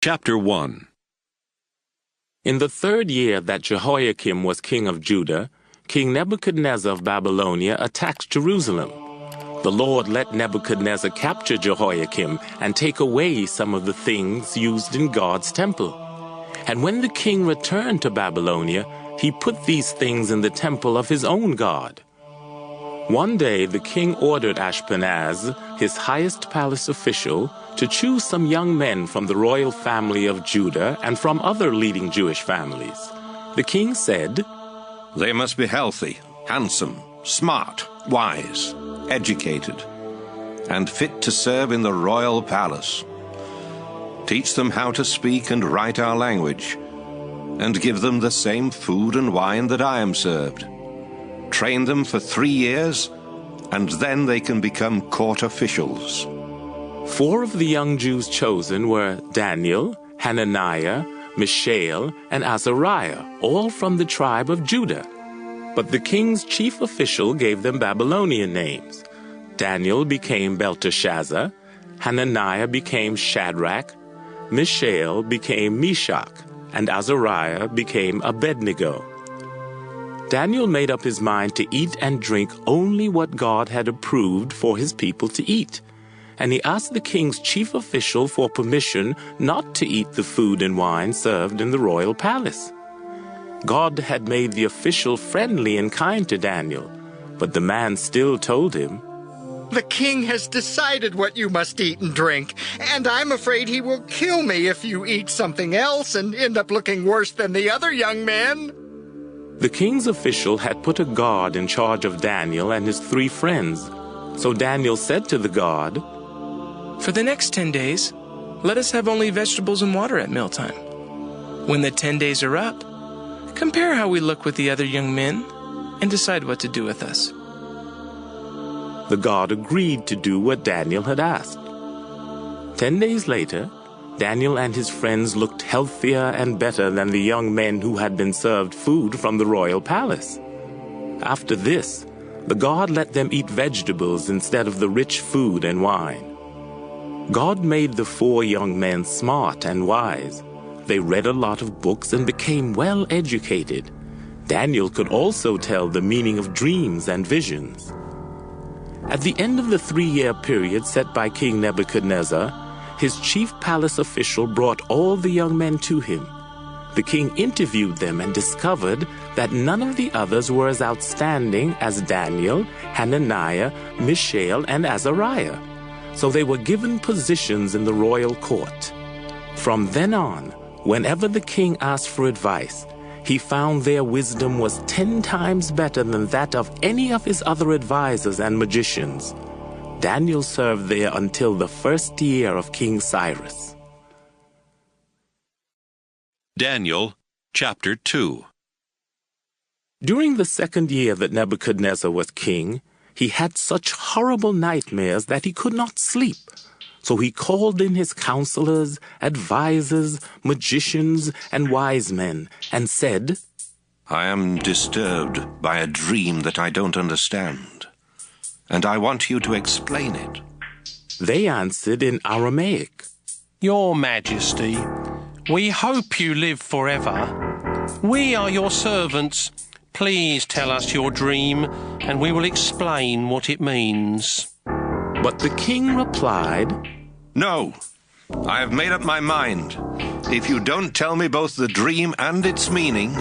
Chapter 1. In the 3rd year that Jehoiakim was king of Judah, King Nebuchadnezzar of Babylonia attacked Jerusalem. The Lord let Nebuchadnezzar capture Jehoiakim and take away some of the things used in God's temple. And when the king returned to Babylonia, he put these things in the temple of his own God. One day the king ordered Ashpenaz, his highest palace official, to choose some young men from the royal family of Judah and from other leading Jewish families. The king said, "They must be healthy, handsome, smart, wise, educated, and fit to serve in the royal palace. Teach them how to speak and write our language, and give them the same food and wine that I am served. Train them for 3 years, and then they can become court officials." 4 of the young Jews chosen were Daniel, Hananiah, Mishael, and Azariah, all from the tribe of Judah. But the king's chief official gave them Babylonian names. Daniel became Belteshazzar, Hananiah became Shadrach, Mishael became Meshach, and Azariah became Abednego. Daniel made up his mind to eat and drink only what God had approved for his people to eat. And he asked the king's chief official for permission not to eat the food and wine served in the royal palace. God had made the official friendly and kind to Daniel, but the man still told him, "The king has decided what you must eat and drink, and I'm afraid he will kill me if you eat something else and end up looking worse than the other young men." The king's official had put a guard in charge of Daniel and his 3 friends. So Daniel said to the guard, "For the next 10 days, let us have only vegetables and water at mealtime. When the 10 days are up, compare how we look with the other young men and decide what to do with us." The guard agreed to do what Daniel had asked. 10 days later, Daniel and his friends looked healthier and better than the young men who had been served food from the royal palace. After this, the guard let them eat vegetables instead of the rich food and wine. God made the 4 young men smart and wise. They read a lot of books and became well educated. Daniel could also tell the meaning of dreams and visions. At the end of the 3-year period set by King Nebuchadnezzar, his chief palace official brought all the young men to him. The king interviewed them and discovered that none of the others were as outstanding as Daniel, Hananiah, Mishael, and Azariah. So they were given positions in the royal court. From then on, whenever the king asked for advice, he found their wisdom was 10 times better than that of any of his other advisors and magicians. Daniel served there until the 1st year of King Cyrus. Daniel, chapter 2. During the 2nd year that Nebuchadnezzar was king, he had such horrible nightmares that he could not sleep. So he called in his counselors, advisors, magicians, and wise men, and said, "I am disturbed by a dream that I don't understand, and I want you to explain it." They answered in Aramaic, "Your Majesty, we hope you live forever. We are your servants. Please tell us your dream, and we will explain what it means." But the king replied, "No, I have made up my mind. If you don't tell me both the dream and its meaning,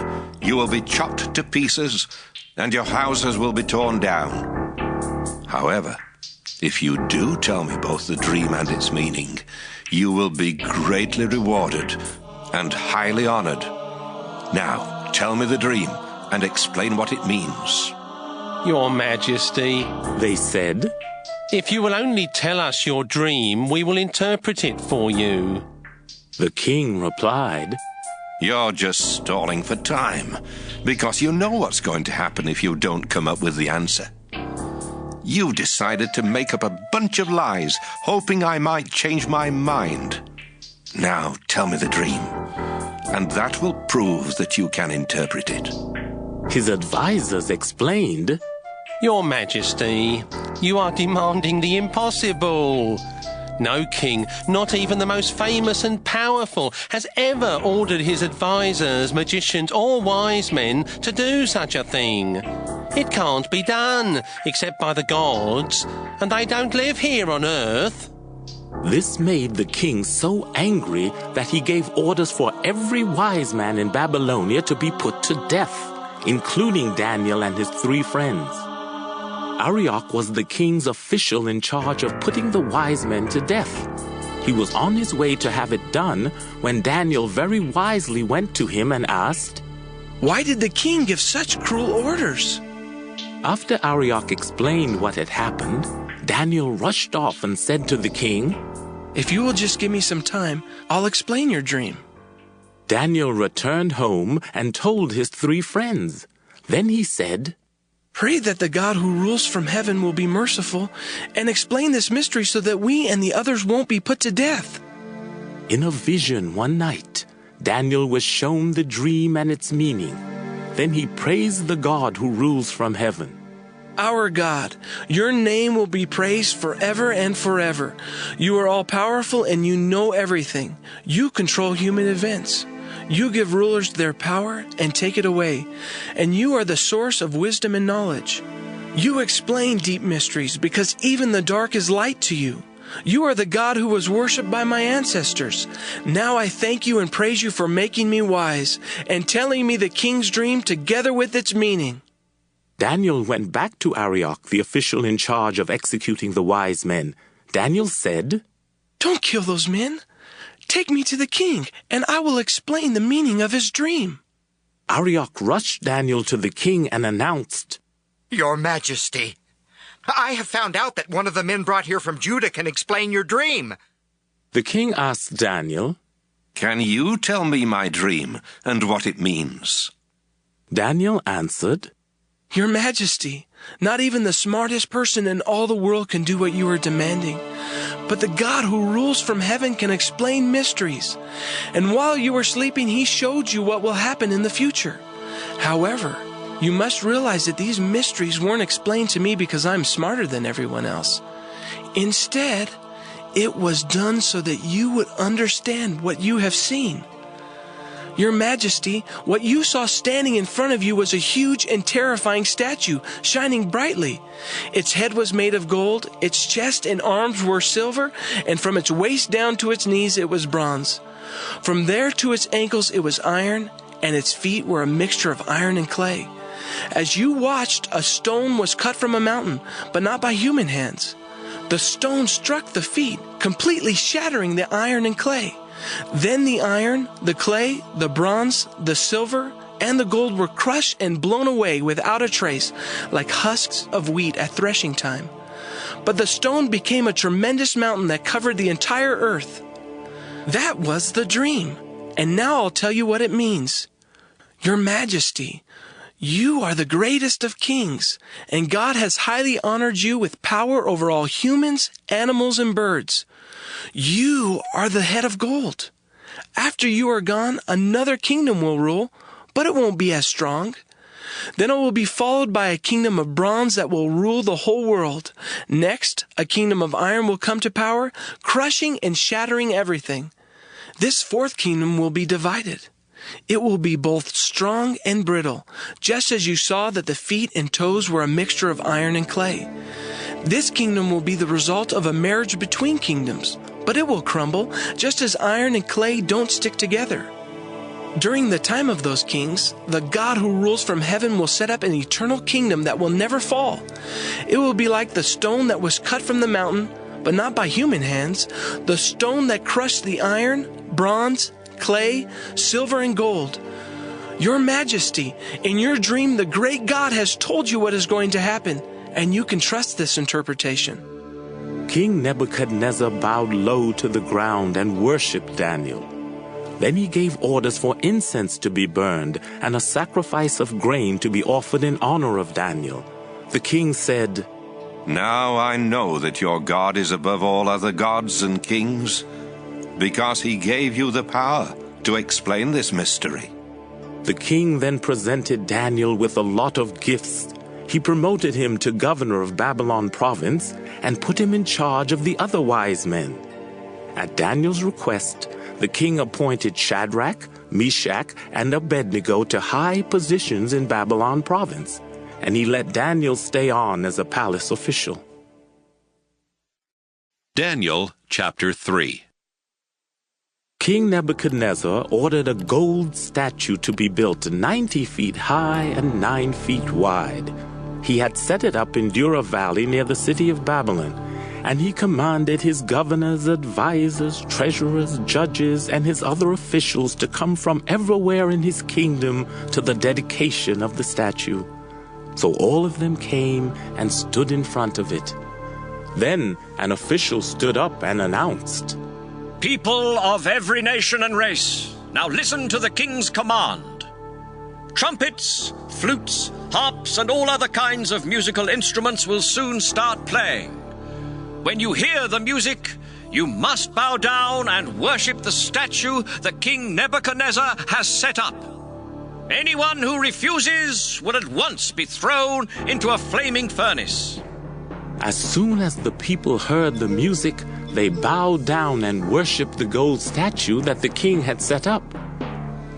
you will be chopped to pieces, and your houses will be torn down. However, if you do tell me both the dream and its meaning, you will be greatly rewarded and highly honored. Now, tell me the dream and explain what it means." "Your Majesty," they said, "if you will only tell us your dream, we will interpret it for you." The king replied, "You're just stalling for time, because you know what's going to happen if you don't come up with the answer. You decided to make up a bunch of lies, hoping I might change my mind. Now tell me the dream, and that will prove that you can interpret it." His advisors explained, "Your Majesty, you are demanding the impossible. No king, not even the most famous and powerful, has ever ordered his advisors, magicians or wise men to do such a thing. It can't be done, except by the gods, and they don't live here on earth. This made the king so angry that he gave orders for every wise man in Babylonia to be put to death, including Daniel and his 3 friends. Arioch was the king's official in charge of putting the wise men to death. He was on his way to have it done when Daniel very wisely went to him and asked, "Why did the king give such cruel orders?" After Arioch explained what had happened, Daniel rushed off and said to the king, "If you will just give me some time, I'll explain your dream." Daniel returned home and told his 3 friends. Then he said, "Pray that the God who rules from heaven will be merciful and explain this mystery so that we and the others won't be put to death." In a vision one night, Daniel was shown the dream and its meaning. Then he praised the God who rules from heaven. "Our God, your name will be praised forever and forever. You are all-powerful and you know everything. You control human events. You give rulers their power and take it away, and you are the source of wisdom and knowledge. You explain deep mysteries because even the dark is light to you. You are the God who was worshipped by my ancestors. Now I thank you and praise you for making me wise and telling me the king's dream together with its meaning." Daniel went back to Arioch, the official in charge of executing the wise men. Daniel said, "Don't kill those men. Take me to the king, and I will explain the meaning of his dream." Arioch rushed Daniel to the king and announced, Your Majesty, I have found out that one of the men brought here from Judah can explain your dream. The king asked Daniel, Can you tell me my dream and what it means? Daniel answered, "Your Majesty, not even the smartest person in all the world can do what you are demanding. But the God who rules from heaven can explain mysteries. And while you were sleeping, he showed you what will happen in the future. However, you must realize that these mysteries weren't explained to me because I'm smarter than everyone else. Instead, it was done so that you would understand what you have seen. Your Majesty, what you saw standing in front of you was a huge and terrifying statue, shining brightly. Its head was made of gold, its chest and arms were silver, and from its waist down to its knees it was bronze. From there to its ankles it was iron, and its feet were a mixture of iron and clay. As you watched, a stone was cut from a mountain, but not by human hands. The stone struck the feet, completely shattering the iron and clay. Then the iron, the clay, the bronze, the silver, and the gold were crushed and blown away without a trace, like husks of wheat at threshing time. But the stone became a tremendous mountain that covered the entire earth. That was the dream, and now I'll tell you what it means. Your Majesty, you are the greatest of kings, and God has highly honored you with power over all humans, animals, and birds. You are the head of gold. After you are gone, another kingdom will rule, but it won't be as strong. Then it will be followed by a kingdom of bronze that will rule the whole world. Next, a kingdom of iron will come to power, crushing and shattering everything. This fourth kingdom will be divided. It will be both strong and brittle, just as you saw that the feet and toes were a mixture of iron and clay. This kingdom will be the result of a marriage between kingdoms, but it will crumble, just as iron and clay don't stick together. During the time of those kings, the God who rules from heaven will set up an eternal kingdom that will never fall. It will be like the stone that was cut from the mountain, but not by human hands, the stone that crushed the iron, bronze, clay, silver, and gold. Your Majesty, in your dream, the great God has told you what is going to happen, and you can trust this interpretation." King Nebuchadnezzar bowed low to the ground and worshipped Daniel. Then he gave orders for incense to be burned and a sacrifice of grain to be offered in honor of Daniel. The king said, Now I know that your God is above all other gods and kings, because he gave you the power to explain this mystery. The king then presented Daniel with a lot of gifts. He promoted him to governor of Babylon province and put him in charge of the other wise men. At Daniel's request, the king appointed Shadrach, Meshach, and Abednego to high positions in Babylon province, and he let Daniel stay on as a palace official. Daniel chapter 3. King Nebuchadnezzar ordered a gold statue to be built 90 feet high and 9 feet wide. He had set it up in Dura Valley near the city of Babylon, and he commanded his governors, advisors, treasurers, judges, and his other officials to come from everywhere in his kingdom to the dedication of the statue. So all of them came and stood in front of it. Then an official stood up and announced, "People of every nation and race, now listen to the king's command. Trumpets, flutes, harps, and all other kinds of musical instruments will soon start playing. When you hear the music, you must bow down and worship the statue that King Nebuchadnezzar has set up. Anyone who refuses will at once be thrown into a flaming furnace." As soon as the people heard the music, they bowed down and worshipped the gold statue that the king had set up.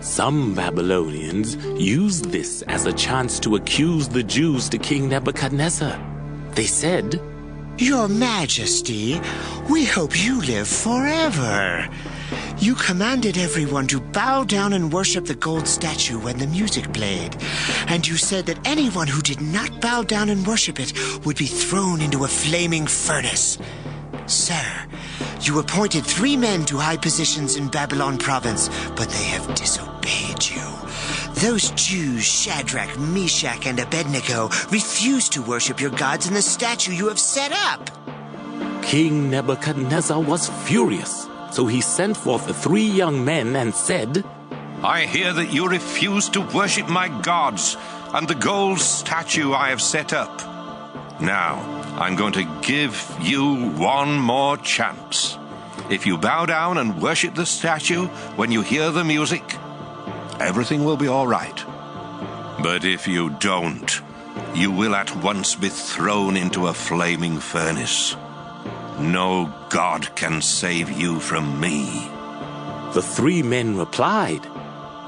Some Babylonians used this as a chance to accuse the Jews to King Nebuchadnezzar. They said, "Your Majesty, we hope you live forever. You commanded everyone to bow down and worship the gold statue when the music played, and you said that anyone who did not bow down and worship it would be thrown into a flaming furnace. Sir, you appointed 3 men to high positions in Babylon province, but they have disobeyed you. Those Jews, Shadrach, Meshach, and Abednego, refused to worship your gods and the statue you have set up." King Nebuchadnezzar was furious, so he sent forth the 3 young men and said, I hear that you refuse to worship my gods and the gold statue I have set up. Now, I'm going to give you one more chance. If you bow down and worship the statue when you hear the music, everything will be all right. But if you don't, you will at once be thrown into a flaming furnace. No God can save you from me." The 3 men replied,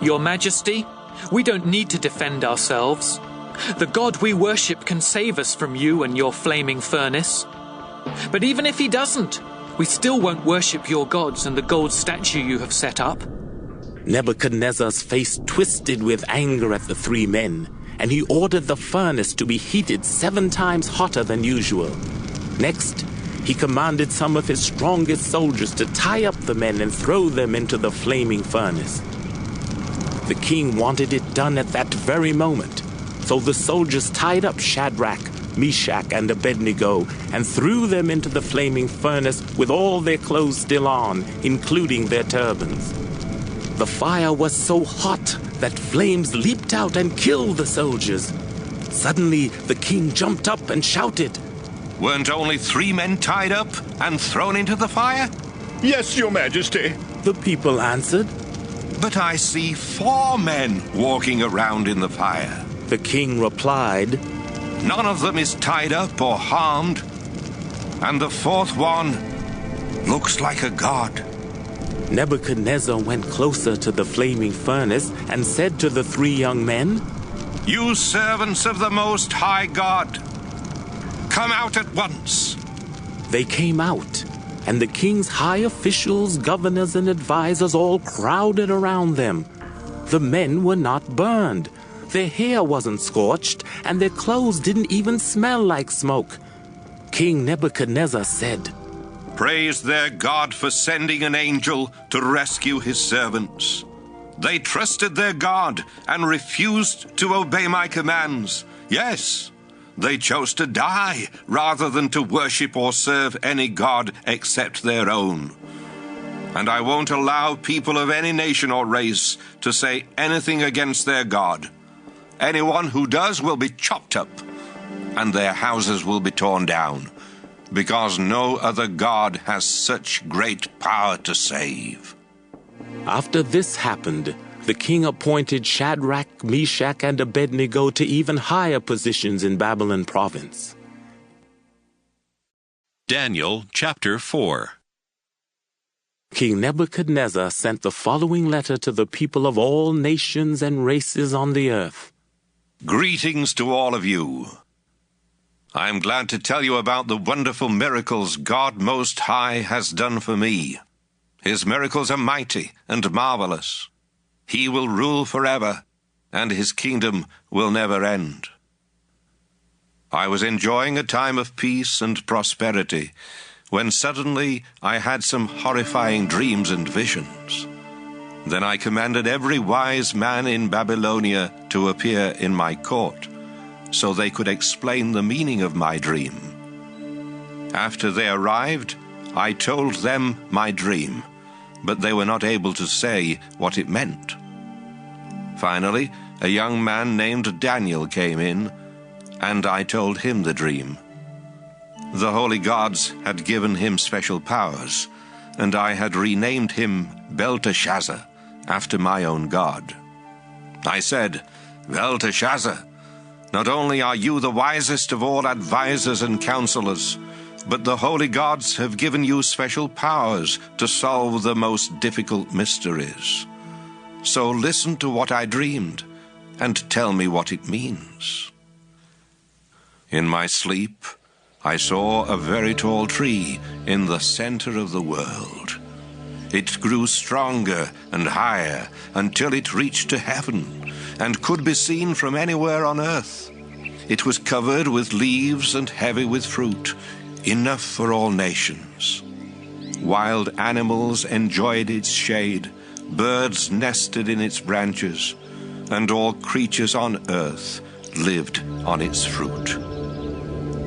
"Your Majesty, we don't need to defend ourselves. The God we worship can save us from you and your flaming furnace. But even if he doesn't, we still won't worship your gods and the gold statue you have set up." Nebuchadnezzar's face twisted with anger at the 3 men, and he ordered the furnace to be heated 7 times hotter than usual. Next, he commanded some of his strongest soldiers to tie up the men and throw them into the flaming furnace. The king wanted it done at that very moment, so the soldiers tied up Shadrach, Meshach, and Abednego and threw them into the flaming furnace with all their clothes still on, including their turbans. The fire was so hot that flames leaped out and killed the soldiers. Suddenly, the king jumped up and shouted, Weren't only 3 men tied up and thrown into the fire? "Yes, Your Majesty." The people answered. But I see 4 men walking around in the fire. The king replied, None of them is tied up or harmed, and the 4th one looks like a god. Nebuchadnezzar went closer to the flaming furnace and said to the 3 young men, You servants of the Most High God, come out at once. They came out, and the king's high officials, governors, and advisors all crowded around them. The men were not burned. Their hair wasn't scorched, and their clothes didn't even smell like smoke. King Nebuchadnezzar said, Praise their God for sending an angel to rescue his servants. They trusted their God and refused to obey my commands. Yes, they chose to die rather than to worship or serve any god except their own. And I won't allow people of any nation or race to say anything against their God. Anyone who does will be chopped up, and their houses will be torn down, because no other God has such great power to save. After this happened, the king appointed Shadrach, Meshach, and Abednego to even higher positions in Babylon province. Daniel chapter 4. King Nebuchadnezzar sent the following letter to the people of all nations and races on the earth. Greetings to all of you. I am glad to tell you about the wonderful miracles God Most High has done for me. His miracles are mighty and marvelous. He will rule forever, and his kingdom will never end. I was enjoying a time of peace and prosperity when suddenly I had some horrifying dreams and visions. Then I commanded every wise man in Babylonia to appear in my court, so they could explain the meaning of my dream. After they arrived, I told them my dream, but they were not able to say what it meant. Finally, a young man named Daniel came in, and I told him the dream. The holy gods had given him special powers, and I had renamed him Belteshazzar, after my own god. I said, Belteshazzar, not only are you the wisest of all advisors and counselors, but the holy gods have given you special powers to solve the most difficult mysteries. So listen to what I dreamed, and tell me what it means. In my sleep, I saw a very tall tree in the center of the world. It grew stronger and higher until it reached to heaven and could be seen from anywhere on earth. It was covered with leaves and heavy with fruit, enough for all nations. Wild animals enjoyed its shade, birds nested in its branches, and all creatures on earth lived on its fruit.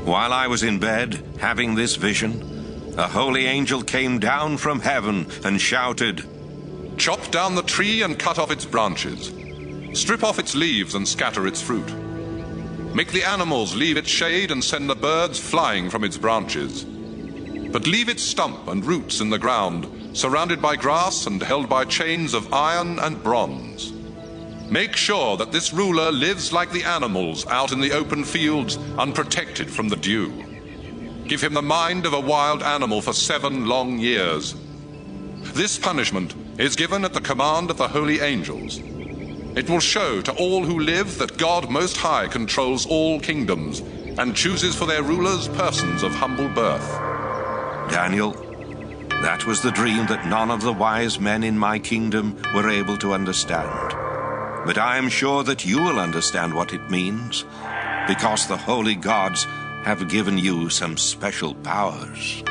While I was in bed, having this vision, a holy angel came down from heaven and shouted, Chop down the tree and cut off its branches. Strip off its leaves and scatter its fruit. Make the animals leave its shade and send the birds flying from its branches. But leave its stump and roots in the ground, surrounded by grass and held by chains of iron and bronze. Make sure that this ruler lives like the animals out in the open fields, unprotected from the dew. Give him the mind of a wild animal for 7 long years. This punishment is given at the command of the holy angels. It will show to all who live that God Most High controls all kingdoms and chooses for their rulers persons of humble birth. Daniel, that was the dream that none of the wise men in my kingdom were able to understand. But I am sure that you will understand what it means, because the holy gods have given you some special powers.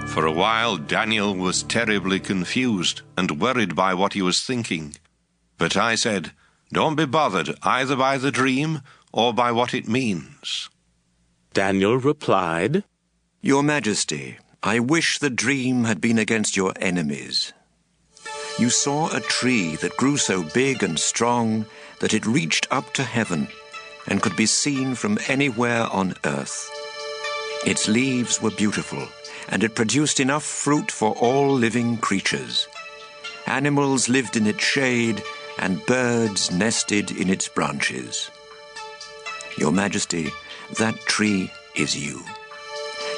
For a while, Daniel was terribly confused and worried by what he was thinking. But I said, don't be bothered either by the dream or by what it means. Daniel replied, Your Majesty, I wish the dream had been against your enemies. You saw a tree that grew so big and strong that it reached up to heaven and could be seen from anywhere on earth. Its leaves were beautiful, and it produced enough fruit for all living creatures. Animals lived in its shade, and birds nested in its branches. Your Majesty, that tree is you.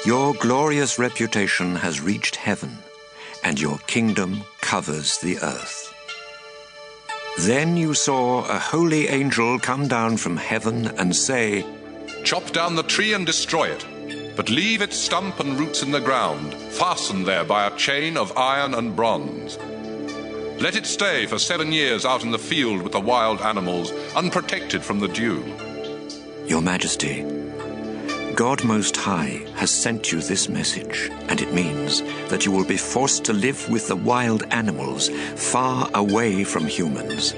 Your glorious reputation has reached heaven, and your kingdom covers the earth. Then you saw a holy angel come down from heaven and say, Chop down the tree and destroy it, but leave its stump and roots in the ground, fastened there by a chain of iron and bronze. Let it stay for 7 years out in the field with the wild animals, unprotected from the dew. Your Majesty, God Most High has sent you this message, and it means that you will be forced to live with the wild animals far away from humans.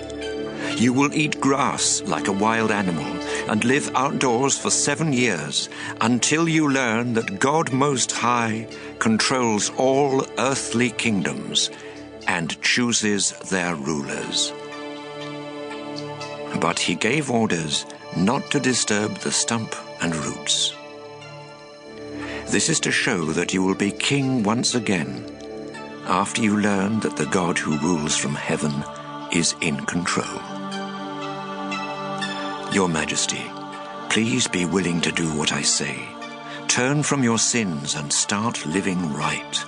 You will eat grass like a wild animal and live outdoors for 7 years until you learn that God Most High controls all earthly kingdoms and chooses their rulers. But he gave orders not to disturb the stump and roots. This is to show that you will be king once again, after you learn that the God who rules from heaven is in control. Your Majesty, please be willing to do what I say. Turn from your sins and start living right.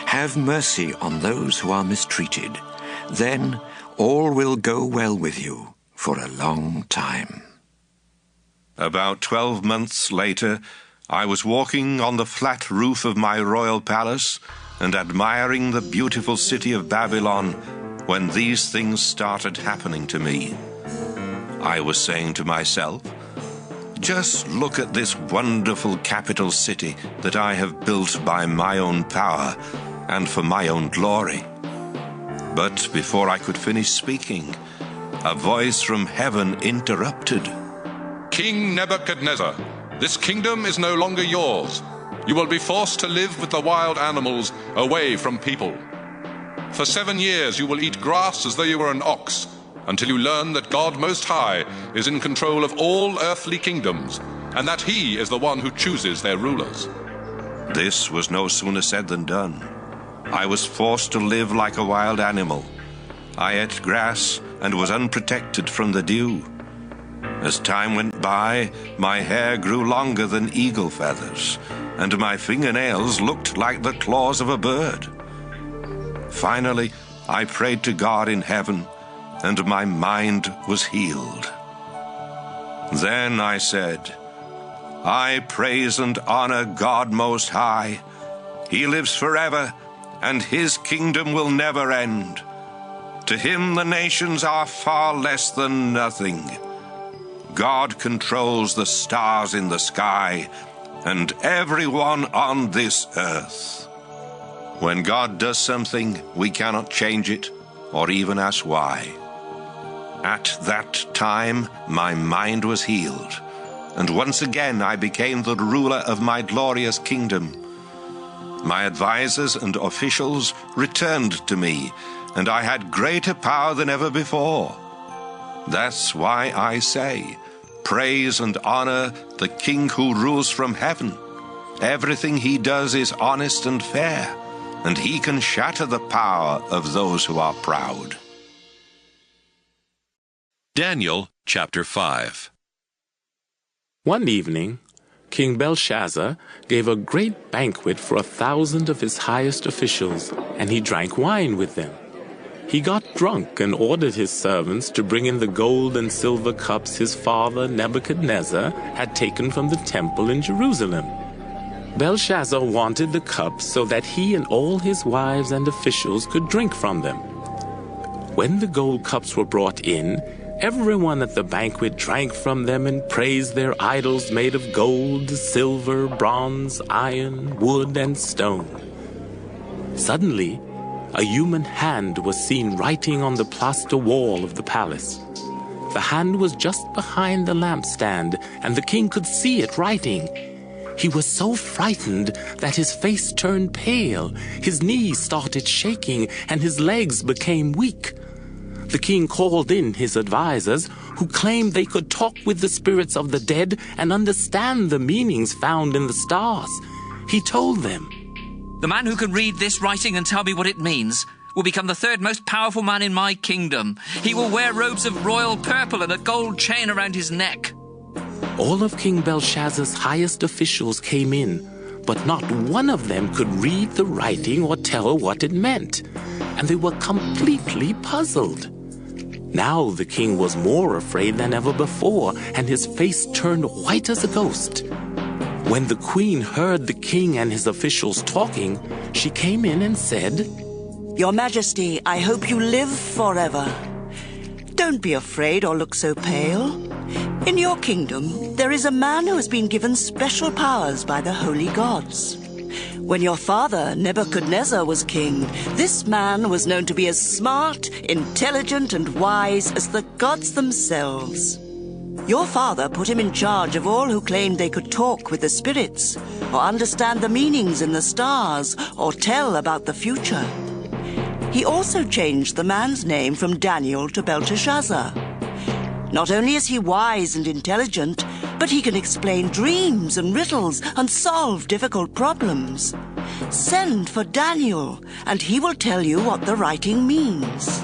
Have mercy on those who are mistreated. Then all will go well with you for a long time. About 12 months later, I was walking on the flat roof of my royal palace and admiring the beautiful city of Babylon when these things started happening to me. I was saying to myself, just look at this wonderful capital city that I have built by my own power and for my own glory. But before I could finish speaking, a voice from heaven interrupted. King Nebuchadnezzar, this kingdom is no longer yours. You will be forced to live with the wild animals away from people. For 7 years you will eat grass as though you were an ox, until you learn that God Most High is in control of all earthly kingdoms, and that He is the one who chooses their rulers. This was no sooner said than done. I was forced to live like a wild animal. I ate grass and was unprotected from the dew. As time went by, my hair grew longer than eagle feathers, and my fingernails looked like the claws of a bird. Finally, I prayed to God in heaven, and my mind was healed. Then I said, I praise and honor God Most High. He lives forever, and His kingdom will never end. To Him the nations are far less than nothing. God controls the stars in the sky and everyone on this earth. When God does something, we cannot change it or even ask why. At that time, my mind was healed, and once again I became the ruler of my glorious kingdom. My advisors and officials returned to me, and I had greater power than ever before. That's why I say, praise and honor the King who rules from heaven. Everything He does is honest and fair, and He can shatter the power of those who are proud. Daniel chapter 5. One evening, King Belshazzar gave a great banquet for 1,000 of his highest officials, and he drank wine with them. He got drunk and ordered his servants to bring in the gold and silver cups his father Nebuchadnezzar had taken from the temple in Jerusalem. Belshazzar wanted the cups so that he and all his wives and officials could drink from them. When the gold cups were brought in, everyone at the banquet drank from them and praised their idols made of gold, silver, bronze, iron, wood, and stone. Suddenly, a human hand was seen writing on the plaster wall of the palace. The hand was just behind the lampstand, and the king could see it writing. He was so frightened that his face turned pale, his knees started shaking, and his legs became weak. The king called in his advisors, who claimed they could talk with the spirits of the dead and understand the meanings found in the stars. He told them, The man who can read this writing and tell me what it means will become the third most powerful man in my kingdom. He will wear robes of royal purple and a gold chain around his neck. All of King Belshazzar's highest officials came in, but not one of them could read the writing or tell what it meant, and they were completely puzzled. Now the king was more afraid than ever before, and his face turned white as a ghost. When the queen heard the king and his officials talking, she came in and said, Your Majesty, I hope you live forever. Don't be afraid or look so pale. In your kingdom, there is a man who has been given special powers by the holy gods. When your father, Nebuchadnezzar, was king, this man was known to be as smart, intelligent, and wise as the gods themselves. Your father put him in charge of all who claimed they could talk with the spirits, or understand the meanings in the stars, or tell about the future. He also changed the man's name from Daniel to Belteshazzar. Not only is he wise and intelligent, but he can explain dreams and riddles and solve difficult problems. Send for Daniel, and he will tell you what the writing means.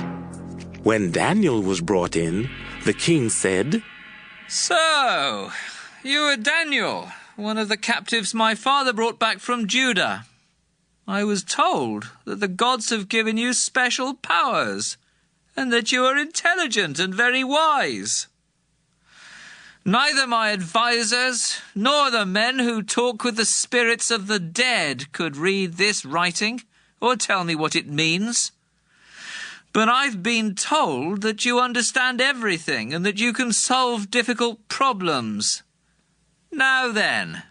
When Daniel was brought in, the king said, So, you are Daniel, one of the captives my father brought back from Judah. I was told that the gods have given you special powers, and that you are intelligent and very wise. Neither my advisers nor the men who talk with the spirits of the dead could read this writing or tell me what it means. But I've been told that you understand everything and that you can solve difficult problems. Now then,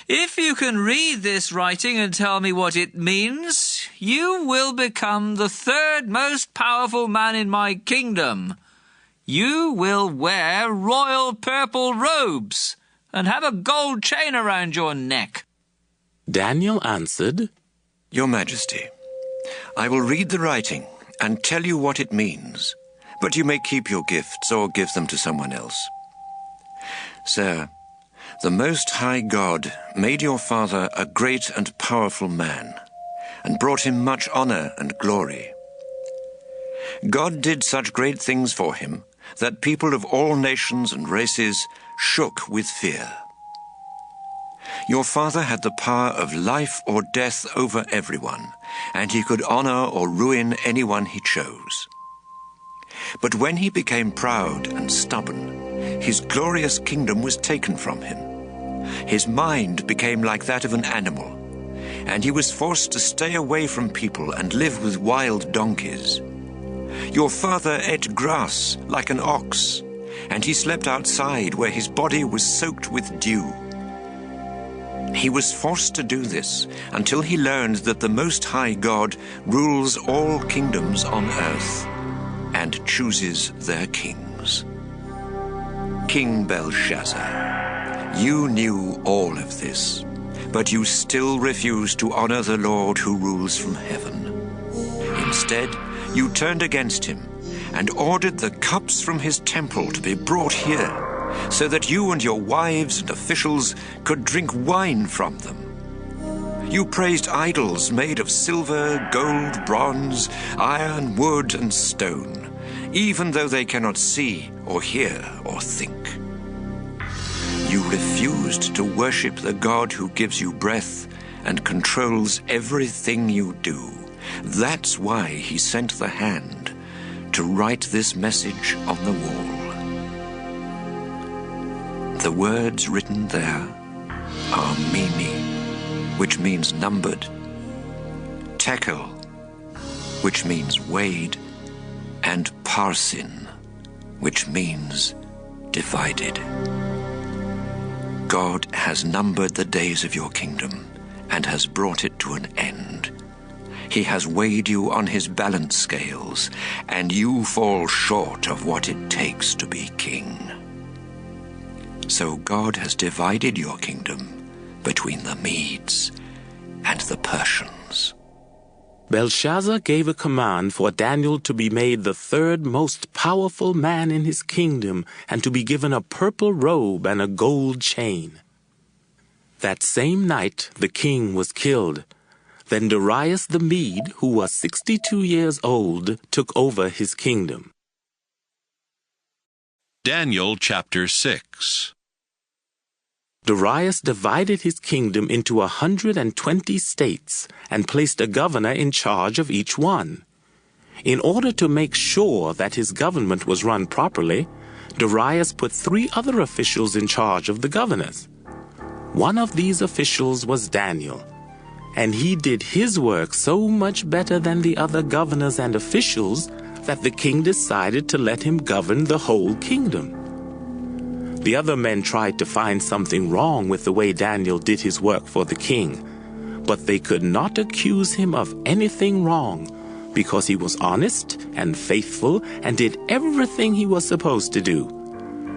if you can read this writing and tell me what it means, you will become the third most powerful man in my kingdom. You will wear royal purple robes and have a gold chain around your neck. Daniel answered, Your Majesty, I will read the writing and tell you what it means, but you may keep your gifts or give them to someone else. Sir, the Most High God made your father a great and powerful man, and brought him much honor and glory. God did such great things for him that people of all nations and races shook with fear. Your father had the power of life or death over everyone, and he could honor or ruin anyone he chose. But when he became proud and stubborn, his glorious kingdom was taken from him. His mind became like that of an animal, and he was forced to stay away from people and live with wild donkeys. Your father ate grass like an ox, and he slept outside where his body was soaked with dew. He was forced to do this until he learned that the Most High God rules all kingdoms on earth and chooses their kings. King Belshazzar, you knew all of this, but you still refused to honor the Lord who rules from heaven. Instead, you turned against him and ordered the cups from his temple to be brought here, so that you and your wives and officials could drink wine from them. You praised idols made of silver, gold, bronze, iron, wood, and stone, even though they cannot see or hear or think. You refused to worship the God who gives you breath and controls everything you do. That's why he sent the hand to write this message on the wall. The words written there are Mimi, which means numbered, Tekel, which means weighed, and Parsin, which means divided. God has numbered the days of your kingdom and has brought it to an end. He has weighed you on his balance scales, and you fall short of what it takes to be king. So God has divided your kingdom between the Medes and the Persians. Belshazzar gave a command for Daniel to be made the third most powerful man in his kingdom and to be given a purple robe and a gold chain. That same night the king was killed. Then Darius the Mede, who was 62 years old, took over his kingdom. Daniel chapter 6. Darius divided his kingdom into 120 states and placed a governor in charge of each one. In order to make sure that his government was run properly, Darius put 3 other officials in charge of the governors. One of these officials was Daniel, and he did his work so much better than the other governors and officials that the king decided to let him govern the whole kingdom. The other men tried to find something wrong with the way Daniel did his work for the king, but they could not accuse him of anything wrong because he was honest and faithful and did everything he was supposed to do.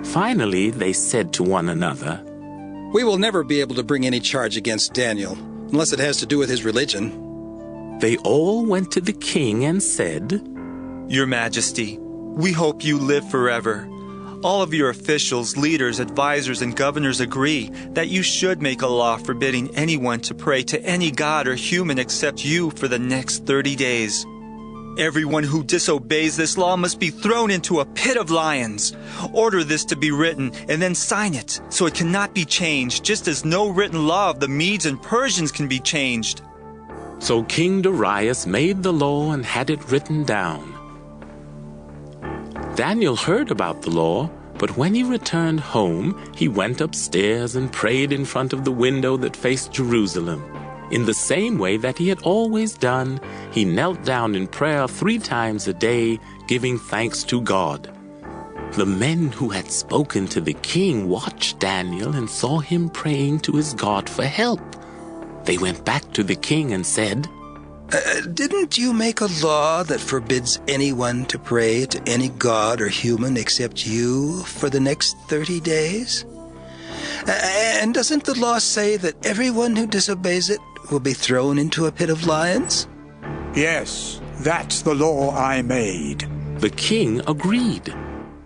Finally, they said to one another, "We will never be able to bring any charge against Daniel, unless it has to do with his religion." They all went to the king and said, "Your Majesty, we hope you live forever. All of your officials, leaders, advisors, and governors agree that you should make a law forbidding anyone to pray to any god or human except you for the next 30 days. Everyone who disobeys this law must be thrown into a pit of lions. Order this to be written and then sign it so it cannot be changed, just as no written law of the Medes and Persians can be changed." So King Darius made the law and had it written down. Daniel heard about the law, but when he returned home, he went upstairs and prayed in front of the window that faced Jerusalem. In the same way that he had always done, he knelt down in prayer 3 times a day, giving thanks to God. The men who had spoken to the king watched Daniel and saw him praying to his God for help. They went back to the king and said, Didn't you make a law that forbids anyone to pray to any god or human except you for the next 30 days? And doesn't the law say that everyone who disobeys it will be thrown into a pit of lions? Yes, that's the law I made. The king agreed.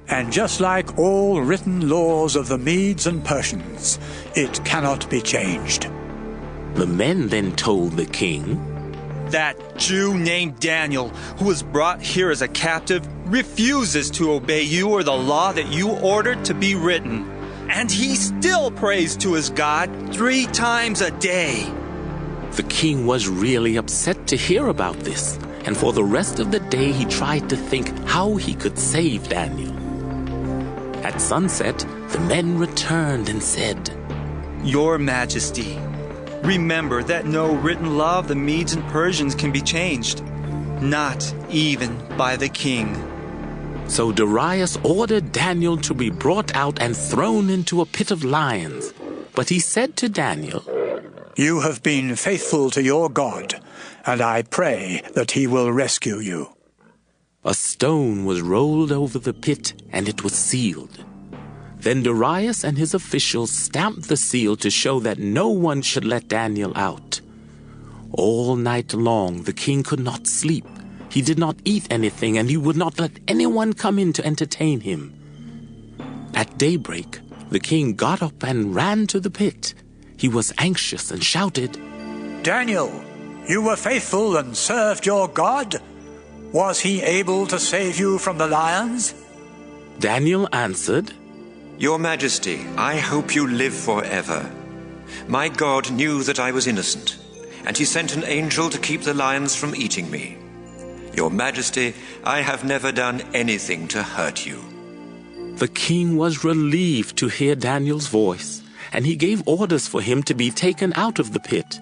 And just like all written laws of the Medes and Persians, it cannot be changed. The men then told the king, That Jew named Daniel, who was brought here as a captive, refuses to obey you or the law that you ordered to be written. And he still prays to his God 3 times a day. The king was really upset to hear about this, and for the rest of the day he tried to think how he could save Daniel. At sunset, the men returned and said, Your Majesty, remember that no written law of the Medes and Persians can be changed, not even by the king. So Darius ordered Daniel to be brought out and thrown into a pit of lions. But he said to Daniel, You have been faithful to your God, and I pray that he will rescue you. A stone was rolled over the pit, and it was sealed. Then Darius and his officials stamped the seal to show that no one should let Daniel out. All night long the king could not sleep. He did not eat anything, and he would not let anyone come in to entertain him. At daybreak, the king got up and ran to the pit. He was anxious and shouted, Daniel, you were faithful and served your God. Was he able to save you from the lions? Daniel answered, Your Majesty, I hope you live forever. My God knew that I was innocent, and he sent an angel to keep the lions from eating me. Your Majesty, I have never done anything to hurt you. The king was relieved to hear Daniel's voice, and he gave orders for him to be taken out of the pit.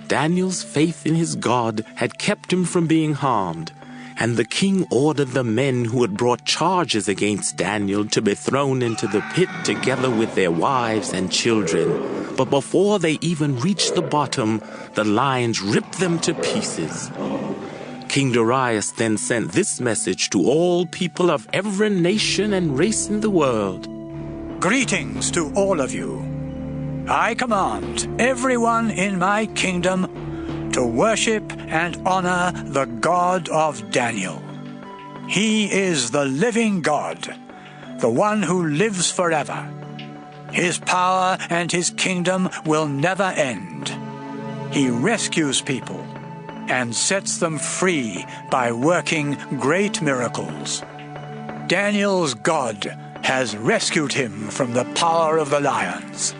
Daniel's faith in his God had kept him from being harmed, and the king ordered the men who had brought charges against Daniel to be thrown into the pit together with their wives and children. But before they even reached the bottom, the lions ripped them to pieces. King Darius then sent this message to all people of every nation and race in the world. Greetings to all of you. I command everyone in my kingdom to worship and honor the God of Daniel. He is the living God, the one who lives forever. His power and his kingdom will never end. He rescues people and sets them free by working great miracles. Daniel's God has rescued him from the power of the lions.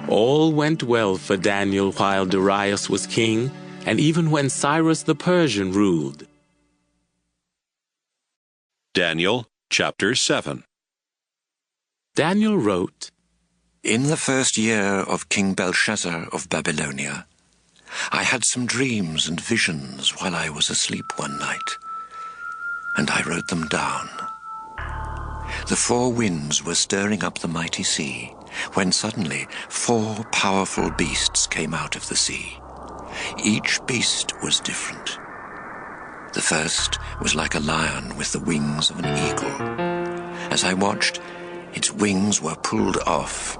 All went well for Daniel while Darius was king, and even when Cyrus the Persian ruled. Daniel chapter 7. Daniel wrote, In the first year of King Belshazzar of Babylonia, I had some dreams and visions while I was asleep one night, and I wrote them down. The 4 winds were stirring up the mighty sea, when suddenly 4 powerful beasts came out of the sea. Each beast was different. The first was like a lion with the wings of an eagle. As I watched, its wings were pulled off.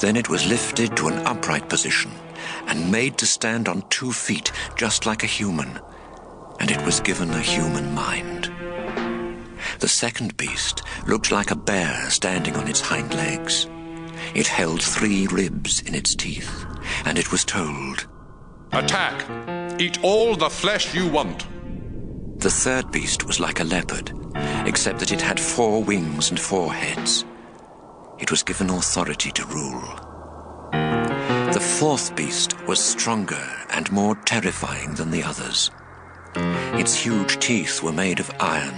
Then it was lifted to an upright position and made to stand on 2 feet, just like a human, and it was given a human mind. The second beast looked like a bear standing on its hind legs. It held 3 ribs in its teeth, and it was told, Attack! Eat all the flesh you want. The third beast was like a leopard, except that it had 4 wings and 4 heads. It was given authority to rule. The fourth beast was stronger and more terrifying than the others. Its huge teeth were made of iron,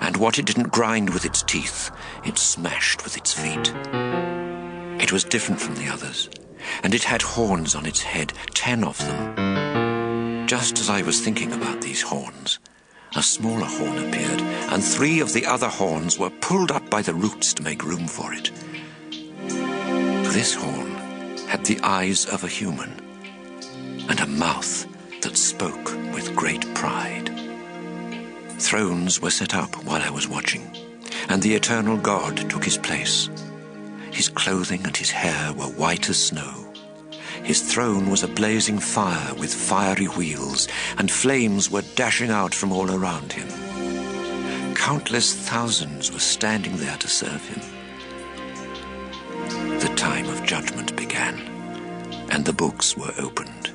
and what it didn't grind with its teeth, it smashed with its feet. It was different from the others, and it had horns on its head, 10 of them. Just as I was thinking about these horns, a smaller horn appeared, and 3 of the other horns were pulled up by the roots to make room for it. This horn had the eyes of a human, and a mouth that spoke with great pride. Thrones were set up while I was watching, and the eternal God took his place. His clothing and his hair were white as snow. His throne was a blazing fire with fiery wheels, and flames were dashing out from all around him. Countless thousands were standing there to serve him. The time of judgment began, and the books were opened.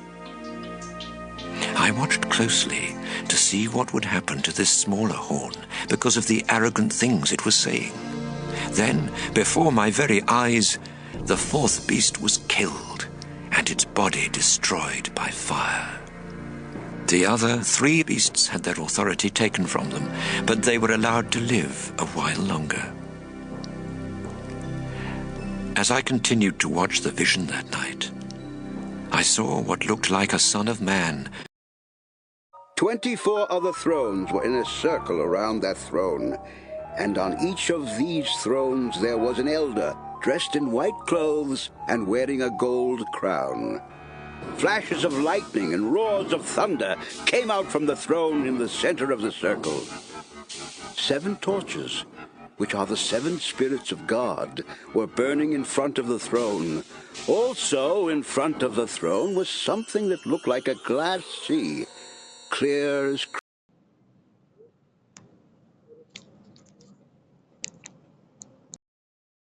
I watched closely to see what would happen to this smaller horn because of the arrogant things it was saying. Then, before my very eyes, the fourth beast was killed and its body destroyed by fire. The other 3 beasts had their authority taken from them, but they were allowed to live a while longer. As I continued to watch the vision that night, I saw what looked like a son of man. 24 other thrones were in a circle around that throne, and on each of these thrones there was an elder, dressed in white clothes and wearing a gold crown. Flashes of lightning and roars of thunder came out from the throne in the center of the circle. 7 torches, which are the 7 spirits of God, were burning in front of the throne. Also in front of the throne was something that looked like a glass sea, clear as